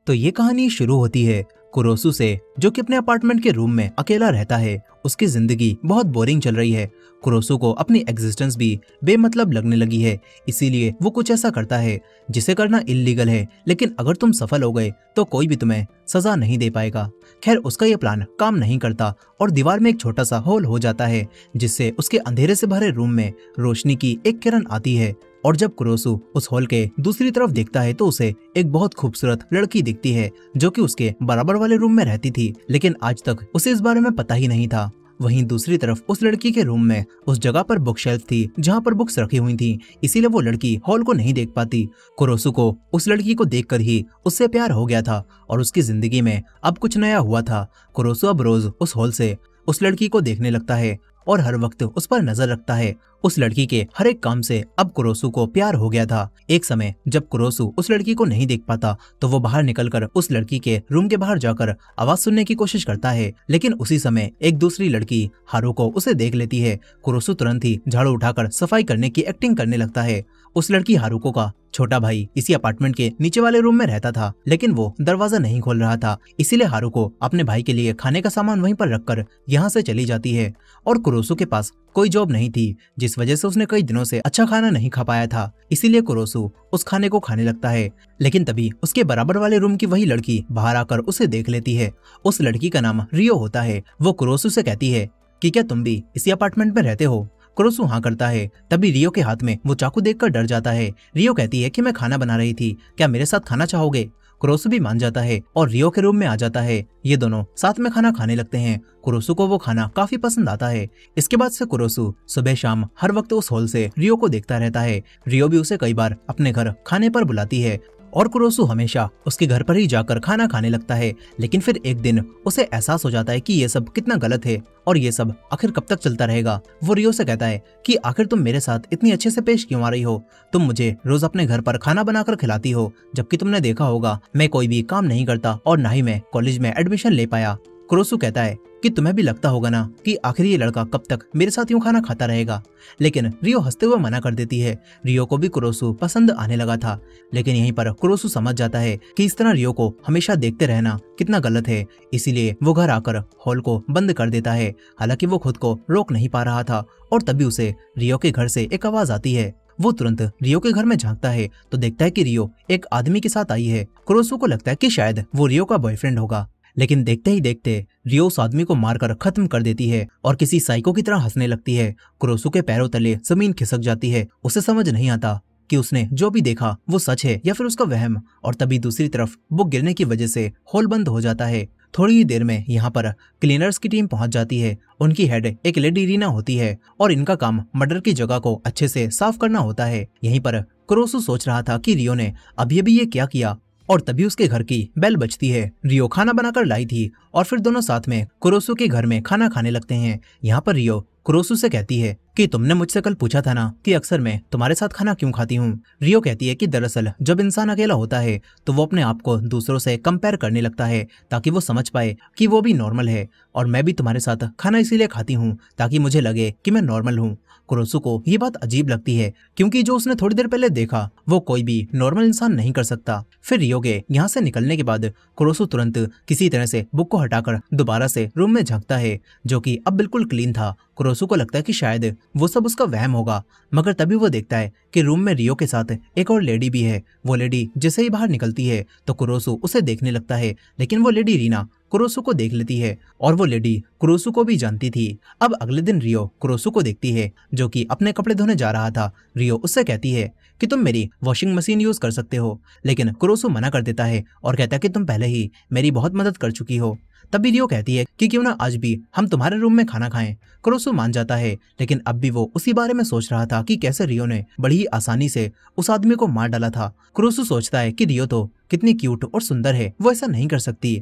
तो ये कहानी शुरू होती है कुरोसु से, जो कि अपने अपार्टमेंट के रूम में अकेला रहता है। उसकी जिंदगी बहुत बोरिंग चल रही है। कुरोसु को अपनी एग्जिस्टेंस भी बेमतलब लगने लगी है, इसीलिए वो कुछ ऐसा करता है जिसे करना इल्लीगल है, लेकिन अगर तुम सफल हो गए तो कोई भी तुम्हें सजा नहीं दे पाएगा। खैर, उसका ये प्लान काम नहीं करता और दीवार में एक छोटा सा होल हो जाता है, जिससे उसके अंधेरे से भरे रूम में रोशनी की एक किरण आती है। और जब कुरोसु उस हॉल के दूसरी तरफ देखता है तो उसे एक बहुत खूबसूरत लड़की दिखती है, जो कि उसके बराबर वाले रूम में रहती थी, लेकिन आज तक उसे इस बारे में पता ही नहीं था। वहीं दूसरी तरफ उस लड़की के रूम में उस जगह पर बुक शेल्फ थी जहाँ पर बुक्स रखी हुई थी, इसीलिए वो लड़की हॉल को नहीं देख पाती। कुरोसु को उस लड़की को देखकर ही उससे प्यार हो गया था और उसकी जिंदगी में अब कुछ नया हुआ था। कुरोसु अब रोज उस हॉल से उस लड़की को देखने लगता है और हर वक्त उस पर नजर रखता है। उस लड़की के हर एक काम से अब कुरोसु को प्यार हो गया था। एक समय जब कुरोसु उस लड़की को नहीं देख पाता तो वो बाहर निकलकर उस लड़की के रूम के बाहर जाकर आवाज सुनने की कोशिश करता है, लेकिन उसी समय एक दूसरी लड़की हारुको उसे देख लेती है। कुरोसु तुरंत ही झाड़ू उठाकर सफाई करने की एक्टिंग करने लगता है। उस लड़की हारुको का छोटा भाई इसी अपार्टमेंट के नीचे वाले रूम में रहता था, लेकिन वो दरवाजा नहीं खोल रहा था, इसीलिए हारुको अपने भाई के लिए खाने का सामान वहीं पर रखकर यहाँ से चली जाती है। और कुरोसु के पास कोई जॉब नहीं थी, जिस वजह से उसने कई दिनों से अच्छा खाना नहीं खा पाया था, इसीलिए कुरोसु उस खाने को खाने लगता है। लेकिन तभी उसके बराबर वाले रूम की वही लड़की बाहर आकर उसे देख लेती है। उस लड़की का नाम रियो होता है। वो कुरोसु से कहती है कि क्या तुम भी इसी अपार्टमेंट में रहते हो? कुरोसु हाँ करता है। तभी रियो के हाथ में वो चाकू देखकर डर जाता है। रियो कहती है कि मैं खाना बना रही थी, क्या मेरे साथ खाना चाहोगे? कुरोसु भी मान जाता है और रियो के रूम में आ जाता है। ये दोनों साथ में खाना खाने लगते हैं। कुरोसु को वो खाना काफी पसंद आता है। इसके बाद से कुरोसु सुबह शाम हर वक्त उस हॉल से रियो को देखता रहता है। रियो भी उसे कई बार अपने घर खाने पर बुलाती है और कुरोसु हमेशा उसके घर पर ही जाकर खाना खाने लगता है। लेकिन फिर एक दिन उसे एहसास हो जाता है कि ये सब कितना गलत है और ये सब आखिर कब तक चलता रहेगा। वो रियो से कहता है कि आखिर तुम मेरे साथ इतनी अच्छे से पेश क्यों आ रही हो? तुम मुझे रोज अपने घर पर खाना बनाकर खिलाती हो, जबकि तुमने देखा होगा मैं कोई भी काम नहीं करता और ना ही मैं कॉलेज में एडमिशन ले पाया। कुरोसु कहता है कि तुम्हें भी लगता होगा ना कि आखिर ये लड़का कब तक मेरे साथ यूं खाना खाता रहेगा, लेकिन रियो हंसते हुए मना कर देती है। रियो को भी कुरोसु पसंद आने लगा था, लेकिन यहीं पर कुरोसु समझ जाता है कि इस तरह रियो को हमेशा देखते रहना कितना गलत है, इसीलिए वो घर आकर हॉल को बंद कर देता है। हालांकि वो खुद को रोक नहीं पा रहा था और तभी उसे रियो के घर से एक आवाज आती है। वो तुरंत रियो के घर में झांकता है तो देखता है कि रियो एक आदमी के साथ आई है। कुरोसु को लगता है कि शायद वो रियो का बॉयफ्रेंड होगा, लेकिन देखते ही देखते रियो उस आदमी को मारकर खत्म कर देती है और किसी साइको की तरह हंसने लगती है। कुरोसु के पैरों तले जमीन खिसक जाती है। उसे समझ नहीं आता कि उसने जो भी देखा वो सच है या फिर उसका वहम। और तभी दूसरी तरफ वो गिरने की वजह से हॉल बंद हो जाता है। थोड़ी ही देर में यहाँ पर क्लीनर्स की टीम पहुंच जाती है। उनकी हेड एक लेडी रीना होती है और इनका काम मर्डर की जगह को अच्छे से साफ करना होता है। यहीं पर कुरोसु सोच रहा था कि रियो ने अभी अभी ये क्या किया और तभी उसके घर की बेल बजती है। रियो खाना बनाकर लाई थी और फिर दोनों साथ में कुरोसु के घर में खाना खाने लगते हैं। यहाँ पर रियो कुरोसु से कहती है कि तुमने मुझसे कल पूछा था ना कि अक्सर मैं तुम्हारे साथ खाना क्यों खाती हूँ। रियो कहती है कि दरअसल जब इंसान अकेला होता है तो वो अपने आप को दूसरों से कंपेयर करने लगता है ताकि वो समझ पाए कि वो भी नॉर्मल है, और मैं भी तुम्हारे साथ खाना इसीलिए खाती हूँ ताकि मुझे लगे कि मैं नॉर्मल हूँ। कुरोसु को ये बात अजीब लगती है क्योंकि जो उसने थोड़ी देर पहले देखा वो कोई भी नॉर्मल इंसान नहीं कर सकता। फिर रियो के यहाँ से निकलने के बाद कुरोसु तुरंत किसी तरह से बुक को हटाकर दोबारा से रूम में झांकता है, जो कि अब बिल्कुल क्लीन था। कुरोसु को लगता है कि शायद वो सब उसका वहम होगा, मगर तभी वो देखता है कि रूम में रियो के साथ एक और लेडी भी है। वो लेडी जैसे ही बाहर निकलती है तो कुरोसु उसे देखने लगता है, लेकिन वो लेडी रीना कुरोसु को देख लेती है और वो लेडी कुरोसु को भी जानती थी। अब अगले दिन रियो कुरोसु को देखती है जो कि अपने कपड़े धोने जा रहा था। रियो उससे कहती है कि तुम मेरी वॉशिंग मशीन यूज कर सकते हो, लेकिन कुरोसु मना कर देता है और कहता है कि तुम पहले ही मेरी बहुत मदद कर चुकी हो। तभी रियो कहती है कि क्यों ना आज भी हम तुम्हारे रूम में खाना खाएं। कुरोसु मान जाता है, लेकिन अब भी वो उसी बारे में सोच रहा था कि कैसे रियो ने बड़ी ही आसानी से उस आदमी को मार डाला था। कुरोसु सोचता है कि रियो तो कितनी क्यूट और सुंदर है, वो ऐसा नहीं कर सकती।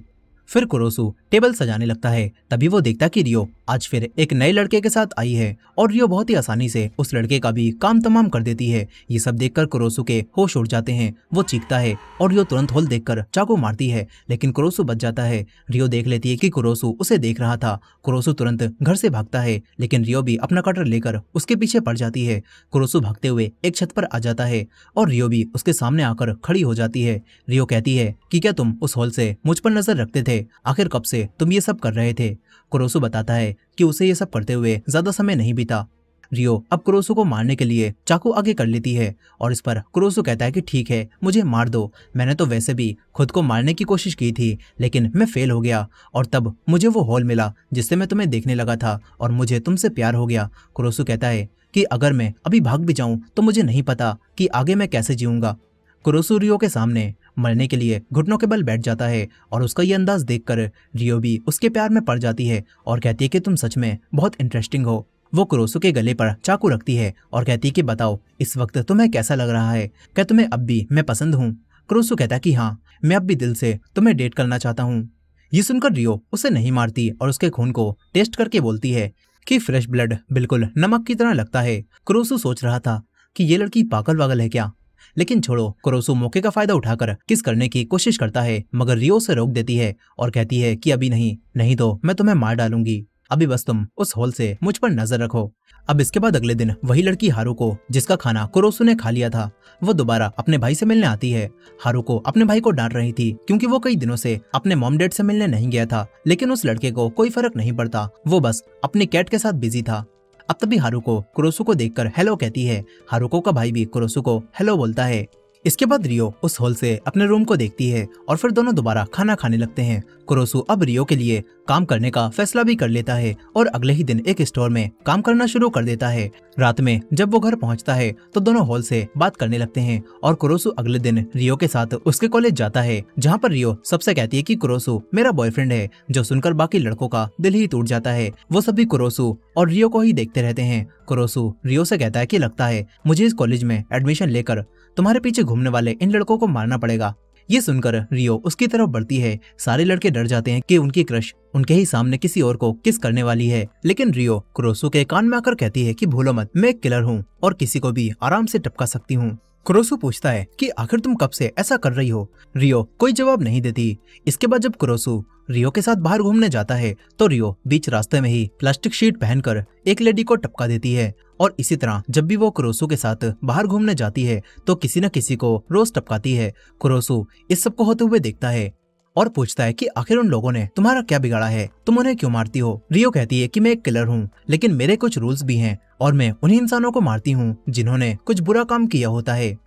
फिर कुरोसु टेबल सजाने लगता है। तभी वो देखता कि रियो आज फिर एक नए लड़के के साथ आई है और रियो बहुत ही आसानी से उस लड़के का भी काम तमाम कर देती है। ये सब देखकर कुरोसु के होश उड़ जाते हैं। वो चीखता है और रियो तुरंत होल देखकर चाकू मारती है, लेकिन कुरोसु बच जाता है। रियो देख लेती है कि कुरोसु उसे देख रहा था। कुरोसु तुरंत घर से भागता है, लेकिन रियो भी अपना कटर लेकर उसके पीछे पड़ जाती है। कुरोसु भागते हुए एक छत पर आ जाता है और रियो भी उसके सामने आकर खड़ी हो जाती है। रियो कहती है कि क्या तुम उस होल से मुझ पर नजर रखते थे? आखिर कब से तुम ये सब कर रहे थे? कुरोसु बताता है कि उसे ये सब करते हुए ज्यादा समय नहीं बीता। रियो अब कुरोसु को मारने के लिए चाकू आगे कर लेती है और इस पर कुरोसु कहता है कि ठीक है, मुझे मार दो। मैंने तो वैसे भी खुद को मारने की कोशिश की थी, लेकिन मैं फेल हो गया और तब मुझे वो होल मिला जिससे मैं तुम्हें देखने लगा था और मुझे तुमसे प्यार हो गया। कुरोसु कहता है कि अगर मैं अभी भाग भी जाऊं तो मुझे नहीं पता कि आगे मैं कैसे जीऊंगा। कुरोसु रियो के सामने मरने के लिए घुटनों के बल बैठ जाता है और उसका ये अंदाज देखकर रियो भी उसके प्यार में पड़ जाती है और कहती है कि तुम सच में बहुत इंटरेस्टिंग हो। वो कुरोसु के गले पर चाकू रखती है और कहती है कि बताओ इस वक्त तुम्हें कैसा लग रहा है? क्या तुम्हें अब भी मैं पसंद हूँ? कुरोसु कहता है कि हाँ, मैं अब भी दिल से तुम्हें डेट करना चाहता हूँ। ये सुनकर रियो उसे नहीं मारती और उसके खून को टेस्ट करके बोलती है कि फ्रेश ब्लड बिल्कुल नमक की तरह लगता है। कुरोसु सोच रहा था कि ये लड़की पागल वागल है क्या, लेकिन छोड़ो। कुरोसु मौके का फायदा उठाकर किस करने की कोशिश करता है, मगर रियो उसे रोक देती है और कहती है कि अभी नहीं तो मैं तुम्हें मार डालूंगी। अभी बस तुम उस होल से मुझ पर नजर रखो। अब इसके बाद अगले दिन वही लड़की हारुको, जिसका खाना कुरोसु ने खा लिया था, वो दोबारा अपने भाई से मिलने आती है। हारुको अपने भाई को डांट रही थी क्योंकि वो कई दिनों से अपने मॉम डैड से मिलने नहीं गया था, लेकिन उस लड़के को कोई फर्क नहीं पड़ता, वो बस अपनी कैट के साथ बिजी था। अब तभी हारुको कुरोसु को देखकर हेलो कहती है। हारुको का भाई भी कुरोसु को हेलो बोलता है। इसके बाद रियो उस हॉल से अपने रूम को देखती है और फिर दोनों दोबारा खाना खाने लगते हैं। कुरोसु अब रियो के लिए काम करने का फैसला भी कर लेता है और अगले ही दिन एक स्टोर में काम करना शुरू कर देता है। रात में जब वो घर पहुंचता है तो दोनों हॉल से बात करने लगते हैं और कुरोसु अगले दिन रियो के साथ उसके कॉलेज जाता है, जहाँ पर रियो सबसे कहती है कि कुरोसु मेरा बॉयफ्रेंड है, जो सुनकर बाकी लड़कों का दिल ही टूट जाता है। वो सभी कुरोसु और रियो को ही देखते रहते हैं। कुरोसु रियो से कहता है कि लगता है मुझे इस कॉलेज में एडमिशन लेकर तुम्हारे पीछे घूमने वाले इन लड़कों को मारना पड़ेगा। ये सुनकर रियो उसकी तरफ बढ़ती है। सारे लड़के डर जाते हैं कि उनकी क्रश उनके ही सामने किसी और को किस करने वाली है, लेकिन रियो कुरोसु के कान में आकर कहती है कि भूलो मत, मैं एक किलर हूँ और किसी को भी आराम से टपका सकती हूँ। कुरोसु पूछता है कि आखिर तुम कब से ऐसा कर रही हो? रियो कोई जवाब नहीं देती। इसके बाद जब कुरोसु रियो के साथ बाहर घूमने जाता है तो रियो बीच रास्ते में ही प्लास्टिक शीट पहनकर एक लेडी को टपका देती है। और इसी तरह जब भी वो कुरोसु के साथ बाहर घूमने जाती है तो किसी न किसी को रोज टपकाती है। कुरोसु इस सब को होते हुए देखता है और पूछता है कि आखिर उन लोगों ने तुम्हारा क्या बिगाड़ा है, तुम उन्हें क्यों मारती हो? रियो कहती है कि मैं एक किलर हूँ, लेकिन मेरे कुछ रूल्स भी हैं और मैं उन्हीं इंसानों को मारती हूँ जिन्होंने कुछ बुरा काम किया होता है।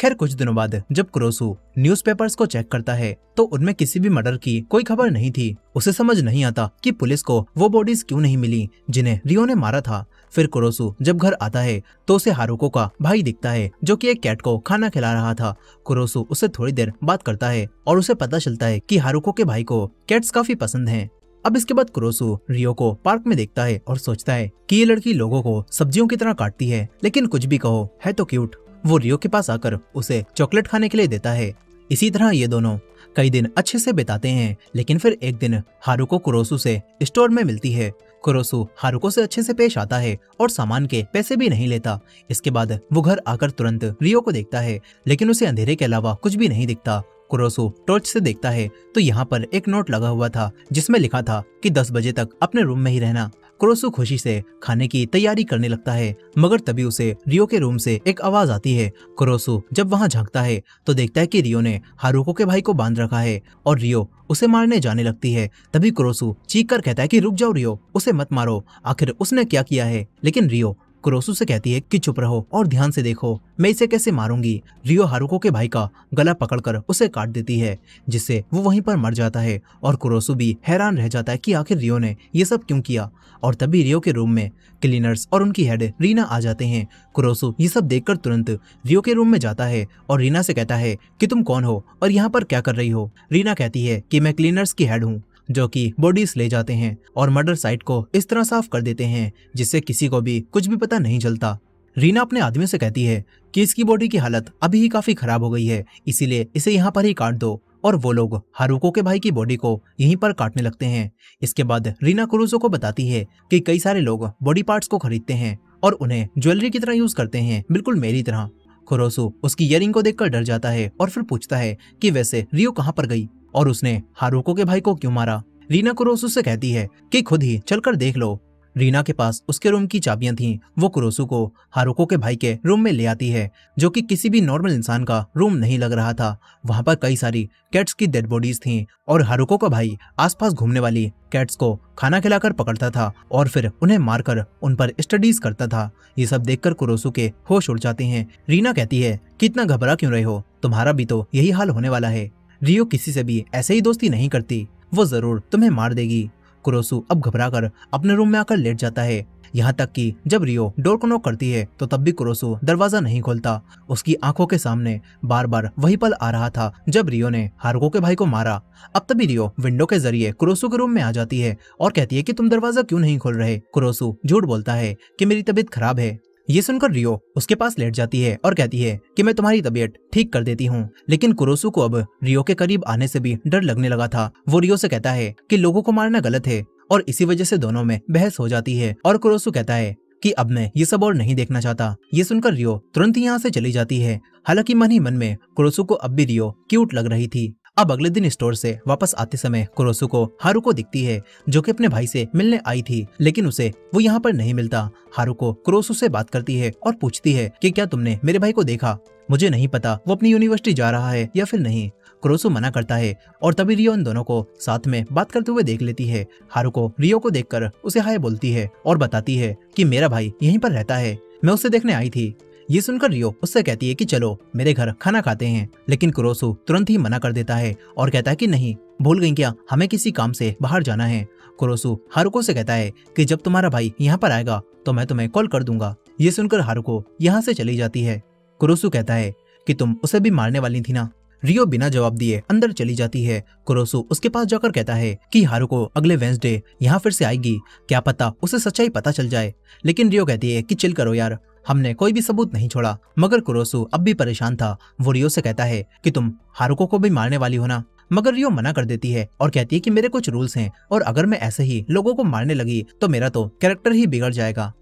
खैर कुछ दिनों बाद जब कुरोसु न्यूज़पेपर्स को चेक करता है तो उनमें किसी भी मर्डर की कोई खबर नहीं थी। उसे समझ नहीं आता कि पुलिस को वो बॉडीज क्यों नहीं मिली जिन्हें रियो ने मारा था। फिर कुरोसु जब घर आता है तो उसे हारुको का भाई दिखता है, जो कि एक कैट को खाना खिला रहा था। कुरोसु उससे थोड़ी देर बात करता है और उसे पता चलता है कि हारुको के भाई को कैट्स काफी पसंद हैं। अब इसके बाद कुरोसु रियो को पार्क में देखता है और सोचता है कि ये लड़की लोगों को सब्जियों की तरह काटती है, लेकिन कुछ भी कहो है तो क्यूट। वो रियो के पास आकर उसे चॉकलेट खाने के लिए देता है। इसी तरह ये दोनों कई दिन अच्छे से बिताते हैं, लेकिन फिर एक दिन हारुको कुरोसु से स्टोर में मिलती है। कुरोसु हारुको से अच्छे से पेश आता है और सामान के पैसे भी नहीं लेता। इसके बाद वो घर आकर तुरंत रियो को देखता है, लेकिन उसे अंधेरे के अलावा कुछ भी नहीं दिखता। कुरोसु टॉर्च से देखता है तो यहाँ पर एक नोट लगा हुआ था जिसमें लिखा था कि 10 बजे तक अपने रूम में ही रहना। कुरोसु खुशी से खाने की तैयारी करने लगता है, मगर तभी उसे रियो के रूम से एक आवाज आती है। कुरोसु जब वहाँ झांकता है तो देखता है कि रियो ने हारुको के भाई को बांध रखा है और रियो उसे मारने जाने लगती है। तभी कुरोसु चीख कर कहता है कि रुक जाओ रियो, उसे मत मारो, आखिर उसने क्या किया है? लेकिन रियो कुरोसु से कहती है कि चुप रहो और ध्यान से देखो, मैं इसे कैसे मारूंगी। रियो हारुको के भाई का गला पकड़कर उसे काट देती है, जिससे वो वहीं पर मर जाता है और कुरोसु भी हैरान रह जाता है कि आखिर रियो ने ये सब क्यों किया। और तभी रियो के रूम में क्लीनर्स और उनकी हेड रीना आ जाते हैं। कुरोसु ये सब देखकर तुरंत रियो के रूम में जाता है और रीना से कहता है कि तुम कौन हो और यहाँ पर क्या कर रही हो? रीना कहती है कि मैं क्लीनर्स की हेड हूँ, जो कि बॉडीज ले जाते हैं और मर्डर साइट को इस तरह साफ कर देते हैं जिससे किसी को भी कुछ भी पता नहीं चलता। रीना अपने आदमी से कहती है कि इसकी बॉडी की हालत अभी ही काफी खराब हो गई है, इसीलिए इसे यहाँ पर ही काट दो और वो लोग हारुको के भाई की बॉडी को यहीं पर काटने लगते हैं। इसके बाद रीना कुरुसो को बताती है कि कई सारे लोग बॉडी पार्ट्स को खरीदते हैं और उन्हें ज्वेलरी की तरह यूज करते हैं, बिल्कुल मेरी तरह। कुरोसु उसकी इयररिंग को देखकर डर जाता है और फिर पूछता है कि वैसे रियो कहाँ पर गई और उसने हारुको के भाई को क्यों मारा। रीना कुरोसु से कहती है कि खुद ही चलकर देख लो। रीना के पास उसके रूम की चाबियां थीं। वो कुरोसु को हारुको के भाई के रूम में ले आती है, जो कि किसी भी नॉर्मल इंसान का रूम नहीं लग रहा था। वहां पर कई सारी कैट्स की डेड बॉडीज थीं और हारुको का भाई आसपास घूमने वाली कैट्स को खाना खिलाकर पकड़ता था और फिर उन्हें मारकर उन पर स्टडीज करता था। ये सब देखकर कुरोसु के होश उड़ जाते हैं। रीना कहती है कि इतना घबरा क्यों रहे हो, तुम्हारा भी तो यही हाल होने वाला है। रियो किसी से भी ऐसे ही दोस्ती नहीं करती, वो जरूर तुम्हें मार देगी। कुरोसु अब घबराकर अपने रूम में आकर लेट जाता है। यहाँ तक कि जब रियो डोर को नॉक करती है तो तब भी कुरोसु दरवाजा नहीं खोलता। उसकी आंखों के सामने बार बार वही पल आ रहा था जब रियो ने हारुको के भाई को मारा। अब तभी रियो विंडो के जरिए कुरोसु के रूम में आ जाती है और कहती है कि तुम दरवाजा क्यों नहीं खोल रहे। कुरोसु झूठ बोलता है कि मेरी तबीयत खराब है। ये सुनकर रियो उसके पास लेट जाती है और कहती है कि मैं तुम्हारी तबीयत ठीक कर देती हूँ। लेकिन कुरोसु को अब रियो के करीब आने से भी डर लगने लगा था। वो रियो से कहता है कि लोगों को मारना गलत है और इसी वजह से दोनों में बहस हो जाती है और कुरोसु कहता है कि अब मैं ये सब और नहीं देखना चाहता। ये सुनकर रियो तुरंत ही यहाँ से चली जाती है। हालांकि मन ही मन में कुरोसु को अब भी रियो क्यूट लग रही थी। अब अगले दिन स्टोर से वापस आते समय कुरोसु को हारुको दिखती है, जो कि अपने भाई से मिलने आई थी, लेकिन उसे वो यहाँ पर नहीं मिलता। हारुको कुरोसु से बात करती है और पूछती है कि क्या तुमने मेरे भाई को देखा। मुझे नहीं पता वो अपनी यूनिवर्सिटी जा रहा है या फिर नहीं। कुरोसु मना करता है और तभी रियो इन दोनों को साथ में बात करते हुए देख लेती है। हारुको रियो को देखकर उसे हाय बोलती है और बताती है कि मेरा भाई यहीं पर रहता है, मैं उसे देखने आई थी। ये सुनकर रियो उससे कहती है कि चलो मेरे घर खाना खाते हैं, लेकिन कुरोसु तुरंत ही मना कर देता है और कहता है कि नहीं, भूल गई क्या, हमें किसी काम से बाहर जाना है। कुरोसु हारुको से कहता है कि जब तुम्हारा भाई यहाँ पर आएगा तो मैं तुम्हें कॉल कर दूंगा। ये सुनकर हारुको यहाँ से चली जाती है। कुरोसु कहता है कि तुम उसे भी मारने वाली थी ना। रियो बिना जवाब दिए अंदर चली जाती है। कुरोसु उसके पास जाकर कहता है कि हारुको अगले वेंसडे यहाँ फिर से आएगी, क्या पता उसे सच्चाई पता चल जाए। लेकिन रियो कहती है कि चिल करो यार, हमने कोई भी सबूत नहीं छोड़ा। मगर कुरोसु अब भी परेशान था। वो रियो से कहता है कि तुम हारुको को भी मारने वाली हो ना। मगर रियो मना कर देती है और कहती है कि मेरे कुछ रूल्स हैं और अगर मैं ऐसे ही लोगों को मारने लगी तो मेरा तो कैरेक्टर ही बिगड़ जाएगा।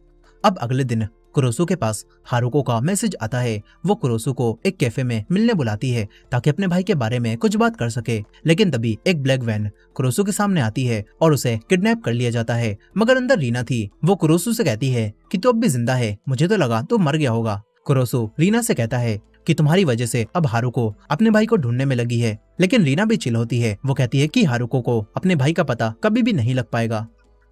अब अगले दिन कुरोसु के पास हारुको का मैसेज आता है। वो कुरोसु को एक कैफे में मिलने बुलाती है ताकि अपने भाई के बारे में कुछ बात कर सके। लेकिन तभी एक ब्लैक वैन कुरोसु के सामने आती है और उसे किडनैप कर लिया जाता है। मगर अंदर रीना थी। वो कुरोसु से कहती है कि तू अब भी जिंदा है, मुझे तो लगा तू मर गया होगा। कुरोसु रीना से कहता है कि तुम्हारी वजह से अब हारुको अपने भाई को ढूंढने में लगी है। लेकिन रीना भी चिल होती है। वो कहती है कि हारुको को अपने भाई का पता कभी भी नहीं लग पाएगा।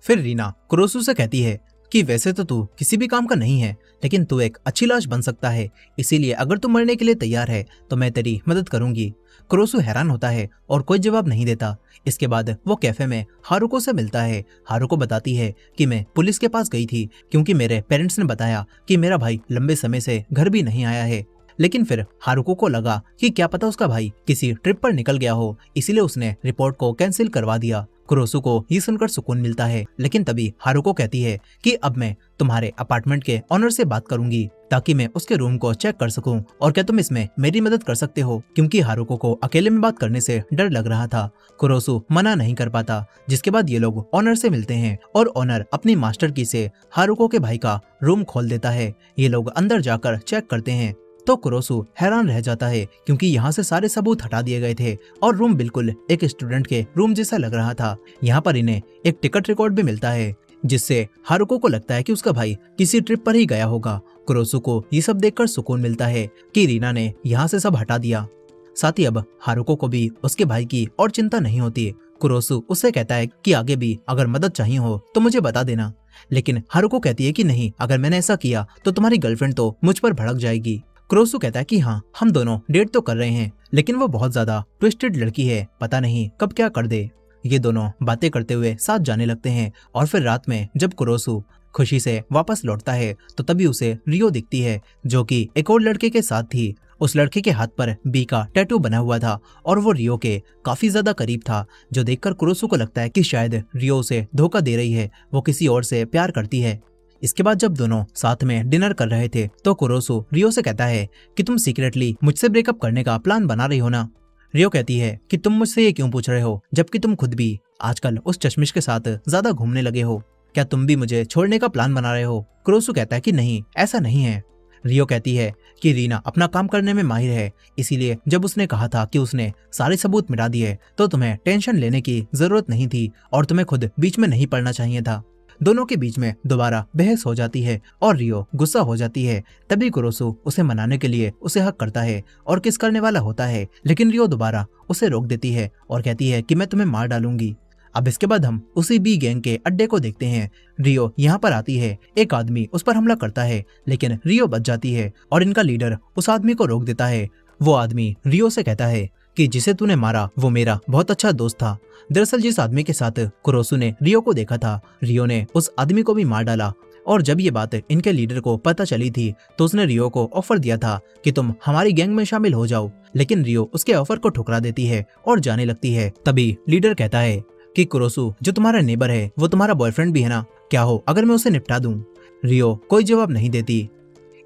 फिर रीना कुरोसु से कहती है कि वैसे तो तू किसी भी काम का नहीं है, लेकिन तू एक अच्छी लाश बन सकता है, इसीलिए अगर तू मरने के लिए तैयार है तो मैं तेरी मदद करूंगी। कुरोसु हैरान होता है और कोई जवाब नहीं देता। इसके बाद वो कैफे में हारुको से मिलता है। हारुको बताती है कि मैं पुलिस के पास गई थी क्योंकि मेरे पेरेंट्स ने बताया कि मेरा भाई लंबे समय से घर भी नहीं आया है। लेकिन फिर हारुको को लगा कि क्या पता उसका भाई किसी ट्रिप पर निकल गया हो, इसीलिए उसने रिपोर्ट को कैंसिल करवा दिया। कुरोसु को ये सुनकर सुकून मिलता है। लेकिन तभी हारुको कहती है कि अब मैं तुम्हारे अपार्टमेंट के ऑनर से बात करूंगी ताकि मैं उसके रूम को चेक कर सकूं, और क्या तुम इसमें मेरी मदद कर सकते हो, क्योंकि हारुको को अकेले में बात करने से डर लग रहा था। कुरोसु मना नहीं कर पाता। जिसके बाद ये लोग ऑनर से मिलते हैं और ऑनर अपनी मास्टर की से हारुको के भाई का रूम खोल देता है। ये लोग अंदर जाकर चेक करते हैं तो कुरोसु हैरान रह जाता है क्योंकि यहाँ से सारे सबूत हटा दिए गए थे और रूम बिल्कुल एक स्टूडेंट के रूम जैसा लग रहा था। यहाँ पर इन्हें एक टिकट रिकॉर्ड भी मिलता है जिससे हारुको को लगता है कि उसका भाई किसी ट्रिप पर ही गया होगा। कुरोसु को ये सब देखकर सुकून मिलता है कि रीना ने यहाँ से सब हटा दिया। साथ ही अब हारुको को भी उसके भाई की और चिंता नहीं होती। कुरोसु उससे कहता है कि आगे भी अगर मदद चाहिए हो तो मुझे बता देना। लेकिन हारुको कहती है कि नहीं, अगर मैंने ऐसा किया तो तुम्हारी गर्लफ्रेंड तो मुझ पर भड़क जाएगी। कुरोसु कहता है कि हाँ, हम दोनों डेट तो कर रहे हैं, लेकिन वो बहुत ज्यादा ट्विस्टेड लड़की है, पता नहीं कब क्या कर दे। ये दोनों बातें करते हुए साथ जाने लगते हैं और फिर रात में जब कुरोसु खुशी से वापस लौटता है तो तभी उसे रियो दिखती है जो कि एक और लड़के के साथ थी। उस लड़के के हाथ पर बी का टैटू बना हुआ था और वो रियो के काफी ज्यादा करीब था, जो देखकर कुरोसु को लगता है कि शायद रियो उसे धोखा दे रही है, वो किसी और से प्यार करती है। इसके बाद जब दोनों साथ में डिनर कर रहे थे तो कुरोसु रियो से कहता है कि तुम सीक्रेटली मुझसे ब्रेकअप करने का प्लान बना रही हो ना। रियो कहती है कि तुम मुझसे ये क्यों पूछ रहे हो, जबकि तुम खुद भी आजकल उस चश्मिश के साथ ज्यादा घूमने लगे हो। क्या तुम भी मुझे छोड़ने का प्लान बना रहे हो? कुरोसु कहता है कि नहीं, ऐसा नहीं है। रियो कहती है कि रीना अपना काम करने में माहिर है, इसीलिए जब उसने कहा था कि उसने सारे सबूत मिटा दिए तो तुम्हें टेंशन लेने की जरूरत नहीं थी और तुम्हें खुद बीच में नहीं पड़ना चाहिए था। दोनों के बीच में दोबारा बहस हो जाती है और रियो गुस्सा हो जाती है। तभी कुरोसु उसे मनाने के लिए उसे हक करता है और किस करने वाला होता है, लेकिन रियो दोबारा उसे रोक देती है और कहती है कि मैं तुम्हें मार डालूंगी। अब इसके बाद हम उसी बी गैंग के अड्डे को देखते हैं। रियो यहाँ पर आती है, एक आदमी उस पर हमला करता है, लेकिन रियो बच जाती है और इनका लीडर उस आदमी को रोक देता है। वो आदमी रियो से कहता है कि जिसे तूने मारा वो मेरा बहुत अच्छा दोस्त था। दरअसल जिस आदमी के साथ कुरोसु ने रियो को देखा था, रियो ने उस आदमी को भी मार डाला। और जब ये बात इनके लीडर को पता चली थी तो उसने रियो को ऑफर दिया था कि तुम हमारी गैंग में शामिल हो जाओ, लेकिन रियो उसके ऑफर को ठुकरा देती है और जाने लगती है। तभी लीडर कहता है कि कुरोसु जो तुम्हारा नेबर है वो तुम्हारा बॉयफ्रेंड भी है ना, क्या हो अगर मैं उसे निपटा दूं? रियो कोई जवाब नहीं देती।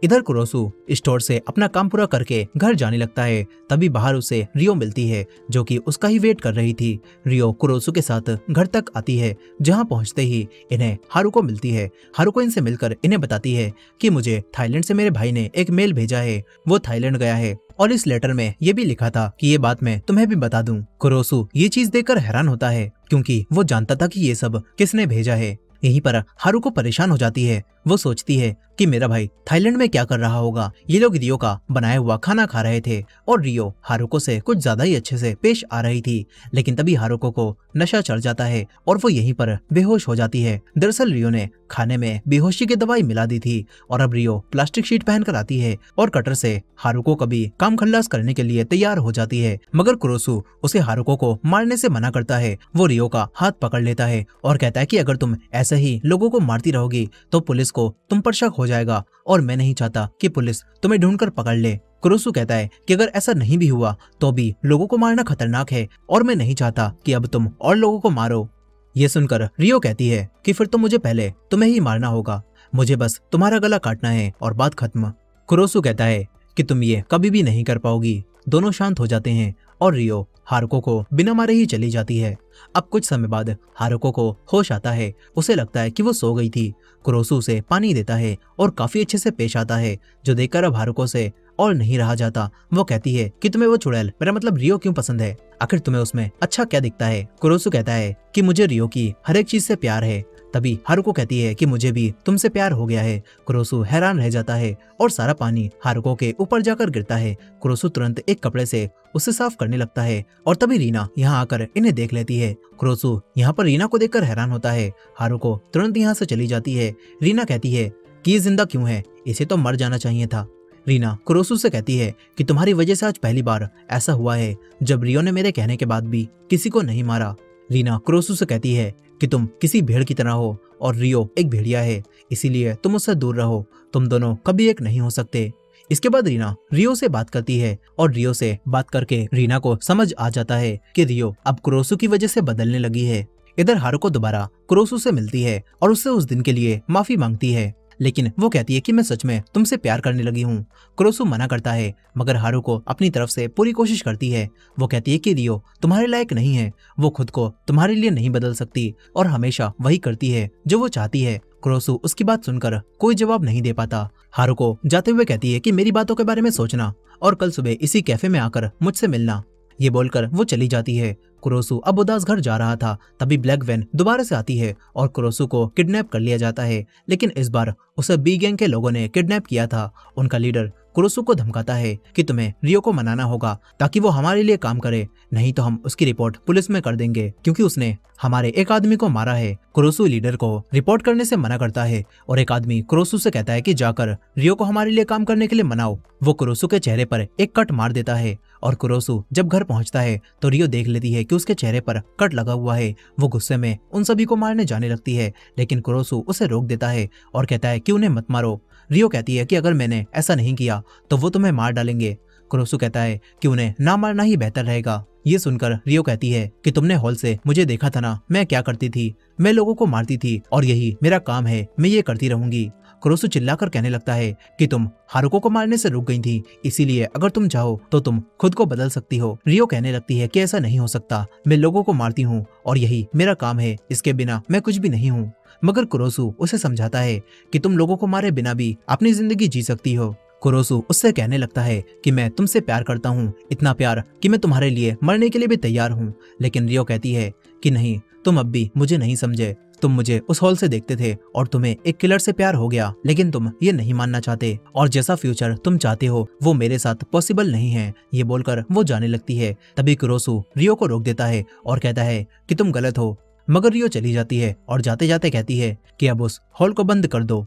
इधर कुरोसु स्टोर से अपना काम पूरा करके घर जाने लगता है। तभी बाहर उसे रियो मिलती है जो कि उसका ही वेट कर रही थी। रियो कुरोसु के साथ घर तक आती है, जहां पहुंचते ही इन्हें हारुको मिलती है। हारुको इनसे मिलकर इन्हें बताती है कि मुझे थाईलैंड से मेरे भाई ने एक मेल भेजा है, वो थाईलैंड गया है और इस लेटर में ये भी लिखा था कि ये बात मैं तुम्हें भी बता दूं। कुरोसु ये चीज देखकर हैरान होता है क्योंकि वो जानता था कि ये सब किसने भेजा है। यहीं पर हारुको परेशान हो जाती है। वो सोचती है कि मेरा भाई थाईलैंड में क्या कर रहा होगा। ये लोग रियो का बनाया हुआ खाना खा रहे थे और रियो हारुको से कुछ ज्यादा ही अच्छे से पेश आ रही थी, लेकिन तभी हारुको को नशा चढ़ जाता है और वो यहीं पर बेहोश हो जाती है। दरअसल रियो ने खाने में बेहोशी की दवाई मिला दी थी और अब रियो प्लास्टिक शीट पहनकर आती है और कटर से हारुको का भी काम खल्लास करने के लिए तैयार हो जाती है। मगर कुरोसु उसे हारुको को मारने से मना करता है। वो रियो का हाथ पकड़ लेता है और कहता है कि अगर तुम ऐसे ही लोगों को मारती रहोगी तो पुलिस को तुम पर शक हो जाएगा और मैं नहीं चाहता कि पुलिस तुम्हें ढूंढकर पकड़ ले। कुरोसु कहता है कि अगर ऐसा नहीं भी हुआ तो भी लोगों को मारना खतरनाक है और मैं नहीं चाहता कि अब तुम और लोगों को मारो। ये सुनकर रियो कहती है कि फिर तो मुझे पहले तुम्हें ही मारना होगा, मुझे बस तुम्हारा गला काटना है और बात खत्म। कुरोसु कहता है कि तुम ये कभी भी नहीं कर पाओगी। दोनों शांत हो जाते हैं और रियो हारुको को बिना मारे ही चली जाती है। अब कुछ समय बाद हारुको को होश आता है। उसे लगता है कि वो सो गई थी। कुरोसु उसे पानी देता है और काफी अच्छे से पेश आता है, जो देखकर अब हारुको से और नहीं रहा जाता। वो कहती है कि तुम्हें वो चुड़ैल, मेरा मतलब रियो क्यों पसंद है? आखिर तुम्हें उसमें अच्छा क्या दिखता है? कुरोसु कहता है कि मुझे रियो की हर एक चीज से प्यार है। तभी हारुको कहती है कि मुझे भी तुमसे प्यार हो गया है। कुरोसु हैरान रह जाता है और सारा पानी हारुको के ऊपर जाकर गिरता है। कुरोसु तुरंत एक कपड़े से उसे साफ करने लगता है और तभी रीना यहाँ आकर इन्हें देख लेती है। कुरोसु यहाँ पर रीना को देखकर हैरान होता है। हारुको तुरंत यहाँ से चली जाती है। रीना कहती है कि ये जिंदा क्यों है, इसे तो मर जाना चाहिए था। रीना कुरोसु से कहती है कि तुम्हारी वजह से आज पहली बार ऐसा हुआ है जब रियो ने मेरे कहने के बाद भी किसी को नहीं मारा। रीना कुरोसु से कहती है कि तुम किसी भेड़ की तरह हो और रियो एक भेड़िया है, इसीलिए तुम उससे दूर रहो, तुम दोनों कभी एक नहीं हो सकते। इसके बाद रीना रियो से बात करती है और रियो से बात करके रीना को समझ आ जाता है कि रियो अब कुरोसु की वजह से बदलने लगी है। इधर हारुको दोबारा कुरोसु से मिलती है और उससे उस दिन के लिए माफी मांगती है, लेकिन वो कहती है कि मैं सच में तुमसे प्यार करने लगी हूँ। कुरोसु मना करता है, मगर हारुको अपनी तरफ से पूरी कोशिश करती है। वो कहती है कि रियो तुम्हारे लायक नहीं है, वो खुद को तुम्हारे लिए नहीं बदल सकती और हमेशा वही करती है जो वो चाहती है। कुरोसु उसकी बात सुनकर कोई जवाब नहीं दे पाता। हारुको जाते हुए कहती है कि मेरी बातों के बारे में सोचना और कल सुबह इसी कैफे में आकर मुझसे मिलना। ये बोलकर वो चली जाती है। कुरोसु अब उदास घर जा रहा था, तभी ब्लैक वैन दोबारा से आती है और कुरोसु को किडनैप कर लिया जाता है, लेकिन इस बार उसे बी गैंग के लोगों ने किडनैप किया था। उनका लीडर कुरोसु को धमकाता है कि तुम्हें रियो को मनाना होगा ताकि वो हमारे लिए काम करे, नहीं तो हम उसकी रिपोर्ट पुलिस में कर देंगे क्योंकि उसने हमारे एक आदमी को मारा है। कुरोसु लीडर को रिपोर्ट करने से मना करता है और एक आदमी कुरोसु से कहता है कि जाकर रियो को हमारे लिए काम करने के लिए मनाओ। वो कुरोसु के चेहरे पर एक कट मार देता है और कुरोसु जब घर पहुंचता है तो रियो देख लेती है कि उसके चेहरे पर कट लगा हुआ है। वो गुस्से में उन सभी को मारने जाने लगती है, लेकिन कुरोसु उसे रोक देता है और कहता है कि उन्हें मत मारो। रियो कहती है कि अगर मैंने ऐसा नहीं किया तो वो तुम्हें मार डालेंगे। कुरोसु कहता है कि उन्हें ना मारना ही बेहतर रहेगा। ये सुनकर रियो कहती है कि तुमने हॉल से मुझे देखा था ना, मैं क्या करती थी, मैं लोगों को मारती थी और यही मेरा काम है, मैं ये करती रहूंगी। कुरोसु चिल्लाकर कहने लगता है कि तुम हारुको को मारने से रुक गई थी, इसीलिए अगर तुम चाहो तो तुम खुद को बदल सकती हो। रियो कहने लगती है कि ऐसा नहीं हो सकता, मैं लोगों को मारती हूँ और यही मेरा काम है, इसके बिना मैं कुछ भी नहीं हूँ। मगर कुरोसु उसे समझाता है कि तुम लोगों को मारे बिना भी अपनी जिंदगी जी सकती हो। कुरोसु उससे कहने लगता है कि मैं तुमसे प्यार करता हूँ, इतना प्यार कि मैं तुम्हारे लिए मरने के लिए भी तैयार हूँ। लेकिन रियो कहती है कि नहीं, तुम अब भी मुझे नहीं समझे। तुम मुझे उस हॉल से देखते थे और तुम्हें एक किलर से प्यार हो गया, लेकिन तुम ये नहीं मानना चाहते और जैसा फ्यूचर तुम चाहते हो वो मेरे साथ पॉसिबल नहीं है। ये बोलकर वो जाने लगती है। तभी कुरोसु रियो को रोक देता है और कहता है कि तुम गलत हो। मगर रियो चली जाती है और जाते जाते कहती है कि अब उस हॉल को बंद कर दो।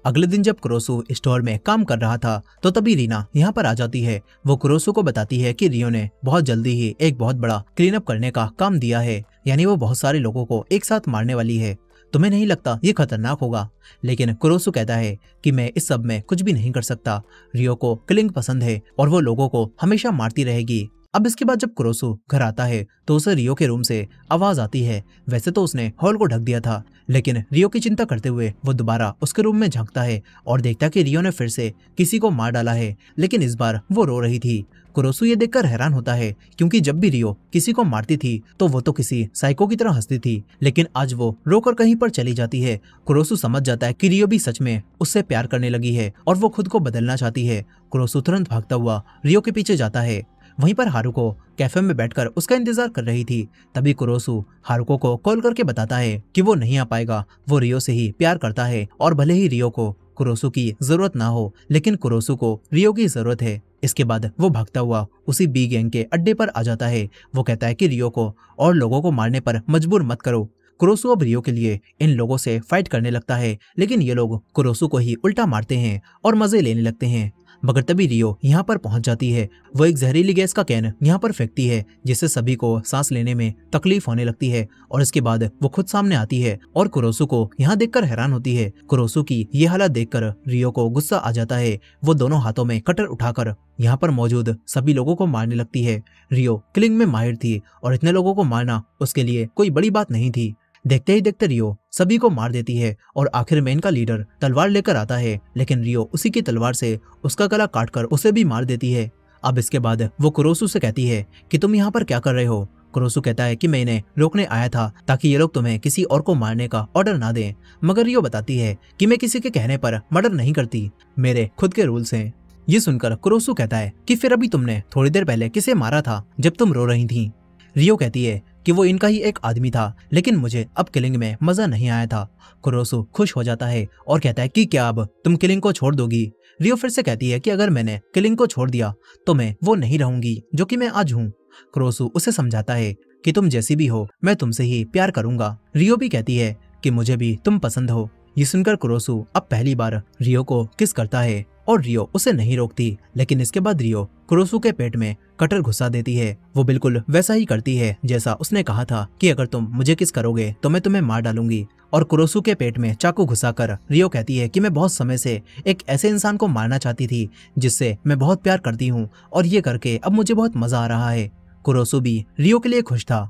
अगले दिन जब कुरोसु स्टोर में काम कर रहा था तो तभी रीना यहाँ पर आ जाती है। वो कुरोसु को बताती है कि रियो ने बहुत जल्दी ही एक बहुत बड़ा क्लीन अप करने का काम दिया है, यानी वो बहुत सारे लोगों को एक साथ मारने वाली है। तुम्हें नहीं लगता ये खतरनाक होगा? लेकिन कुरोसु कहता है कि मैं इस सब में कुछ भी नहीं कर सकता। रियो को किलिंग पसंद है और वो लोगों को हमेशा मारती रहेगी। अब इसके बाद जब कुरोसु घर आता है तो उसे रियो के रूम से आवाज आती है। वैसे तो उसने हॉल को ढक दिया था, लेकिन रियो की चिंता करते हुए वो दोबारा उसके रूम में झांकता है और देखता कि रियो ने फिर से किसी को मार डाला है, लेकिन इस बार वो रो रही थी। कुरोसु ये देखकर हैरान होता है क्योंकि जब भी रियो किसी को मारती थी तो वो तो किसी साइको की तरह हंसती थी, लेकिन आज वो रोकर कहीं पर चली जाती है। कुरोसु समझ जाता है कि रियो भी सच में उससे प्यार करने लगी है और वो खुद को बदलना चाहती है। कुरोसु तुरंत भागता हुआ रियो के पीछे जाता है। वहीं पर हारुको कैफे में बैठकर उसका इंतजार कर रही थी। तभी कुरोसु हारुको को कॉल करके बताता है कि वो नहीं आ पाएगा, वो रियो से ही प्यार करता है और भले ही रियो को कुरोसु की जरूरत ना हो, लेकिन कुरोसु को रियो की जरूरत है। इसके बाद वो भागता हुआ उसी बी गैंग के अड्डे पर आ जाता है। वो कहता है कि रियो को और लोगों को मारने पर मजबूर मत करो। कुरोसु अब रियो के लिए इन लोगों से फाइट करने लगता है, लेकिन ये लोग कुरोसु को ही उल्टा मारते हैं और मजे लेने लगते हैं। मगर तभी रियो यहाँ पर पहुंच जाती है। वो एक जहरीली गैस का कैन यहाँ पर फेंकती है, जिससे सभी को सांस लेने में तकलीफ होने लगती है और इसके बाद वो खुद सामने आती है और कुरोसु को यहाँ देखकर हैरान होती है। कुरोसु की ये हालत देखकर रियो को गुस्सा आ जाता है। वो दोनों हाथों में कटर उठाकर यहाँ पर मौजूद सभी लोगों को मारने लगती है। रियो किलिंग में माहिर थी और इतने लोगों को मारना उसके लिए कोई बड़ी बात नहीं थी। देखते ही देखते रियो सभी को मार देती है और आखिर में इनका लीडर तलवार लेकर आता है, लेकिन रियो उसी की तलवार से उसका गला काटकर उसे भी मार देती है। अब इसके बाद वो कुरोसु से कहती है कि तुम यहाँ पर क्या कर रहे हो? कुरोसु कहता है कि मैं इन्हें रोकने आया था ताकि ये लोग तुम्हें किसी और को मारने का ऑर्डर ना दें। मगर रियो बताती है कि मैं किसी के कहने पर मर्डर नहीं करती, मेरे खुद के रूल्स हैं। ये सुनकर कुरोसु कहता है कि फिर अभी तुमने थोड़ी देर पहले किसे मारा था जब तुम रो रही थी? रियो कहती है कि वो इनका ही एक आदमी था, लेकिन मुझे अब किलिंग में मजा नहीं आया था। कुरोसु खुश हो जाता है और कहता है कि क्या अब तुम किलिंग को छोड़ दोगी? रियो फिर से कहती है कि अगर मैंने किलिंग को छोड़ दिया तो मैं वो नहीं रहूंगी जो कि मैं आज हूँ। कुरोसु उसे समझाता है कि तुम जैसी भी हो मैं तुमसे ही प्यार करूंगा। रियो भी कहती है कि मुझे भी तुम पसंद हो। ये सुनकर कुरोसु अब पहली बार रियो को किस करता है और रियो उसे नहीं रोकती, लेकिन इसके बाद रियो कुरोसु के पेट में कटर घुसा देती है। वो बिल्कुल वैसा ही करती है जैसा उसने कहा था कि अगर तुम मुझे किस करोगे तो मैं तुम्हें मार डालूंगी। और कुरोसु के पेट में चाकू घुसाकर रियो कहती है कि मैं बहुत समय से एक ऐसे इंसान को मारना चाहती थी जिससे मैं बहुत प्यार करती हूँ और ये करके अब मुझे बहुत मजा आ रहा है। कुरोसु भी रियो के लिए खुश था।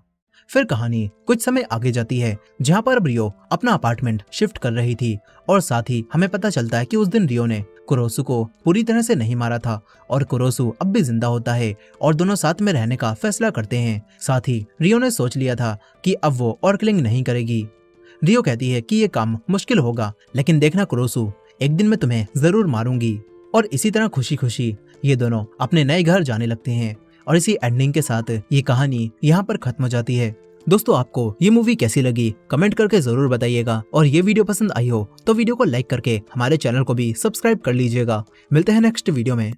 फिर कहानी कुछ समय आगे जाती है जहाँ पर अब रियो अपना अपार्टमेंट शिफ्ट कर रही थी और साथ ही हमें पता चलता है कि उस दिन रियो ने कुरोसु को पूरी तरह से नहीं मारा था और कुरोसु अब भी जिंदा होता है और दोनों साथ में रहने का फैसला करते हैं। साथ ही रियो ने सोच लिया था कि अब वो और किलिंग नहीं करेगी। रियो कहती है कि ये काम मुश्किल होगा, लेकिन देखना कुरोसु, एक दिन मैं तुम्हें जरूर मारूंगी। और इसी तरह खुशी खुशी ये दोनों अपने नए घर जाने लगते हैं और इसी एंडिंग के साथ ये कहानी यहाँ पर खत्म हो जाती है। दोस्तों, आपको ये मूवी कैसी लगी कमेंट करके जरूर बताइएगा और ये वीडियो पसंद आई हो तो वीडियो को लाइक करके हमारे चैनल को भी सब्सक्राइब कर लीजिएगा। मिलते हैं नेक्स्ट वीडियो में।